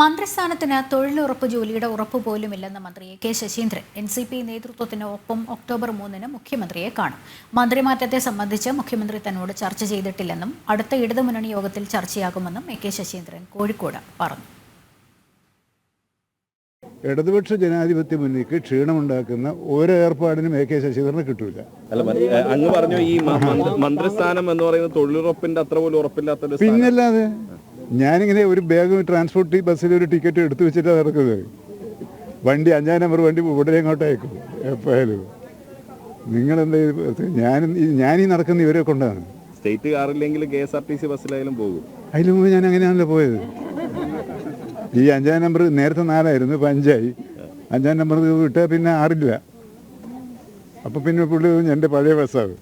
മന്ത്രിസ്ഥാനത്തിന് തൊഴിലുറപ്പ് ജോലിയുടെ ഉറപ്പ് പോലുമില്ലെന്ന് മന്ത്രി കെ ശശീന്ദ്രൻ. NCP നേതൃത്വത്തിന് ഒപ്പം ഒക്ടോബർ 3-ന് മുഖ്യമന്ത്രിയെ കാണും. മന്ത്രിമാറ്റത്തെ സംബന്ധിച്ച് മുഖ്യമന്ത്രി തന്നോട് ചർച്ച ചെയ്തിട്ടില്ലെന്നും അടുത്ത ഇടതുമുന്നണി യോഗത്തിൽ ചർച്ചയാകുമെന്നും കെ ശശീന്ദ്രൻ കോഴിക്കോട് പറഞ്ഞു. ഇടതുപക്ഷ ജനാധിപത്യ മുന്നണിക്ക് ക്ഷീണമുണ്ടാക്കുന്ന ഒരു ഏർപ്പാടിനും കെ ശശീന്ദ്രന് കിട്ടൂല. അങ്ങ് പറഞ്ഞു ഈ മന്ത്രിസ്ഥാനം എന്ന് പറയുന്നത് തൊഴിലുറപ്പിന്റെ അത്ര പോലും ഉറപ്പില്ലാത്ത. പിന്നല്ലാതെ ഞാനിങ്ങനെ ഒരു ബാഗ് ട്രാൻസ്പോർട്ട് ബസ്സിൽ ഒരു ടിക്കറ്റ് എടുത്തു വെച്ചിട്ടാണ് നടക്കുന്നത്. വണ്ടി 5-ാം നമ്പർ വണ്ടി ഉടനെ അങ്ങോട്ട് അയക്കും. എപ്പോഴും നിങ്ങളെന്താ ഞാനീ നടക്കുന്ന ഇവരെ കൊണ്ടാണ്. സ്റ്റേറ്റ് കാറില്ലെങ്കിൽ KSRTC ബസ്സിലായാലും പോകും. അതിന് മുമ്പ് ഞാൻ അങ്ങനെയാണല്ലോ പോയത്. ഈ 5-ാം നമ്പർ നേരത്തെ 4ആയിരുന്നു, ഇപ്പം 5ആയി. 5-ാം നമ്പർ വിട്ടാൽ പിന്നെ 6ഇല്ല. അപ്പം പിന്നെ പുള്ളി എൻ്റെ പഴയ ബസ്സാവും.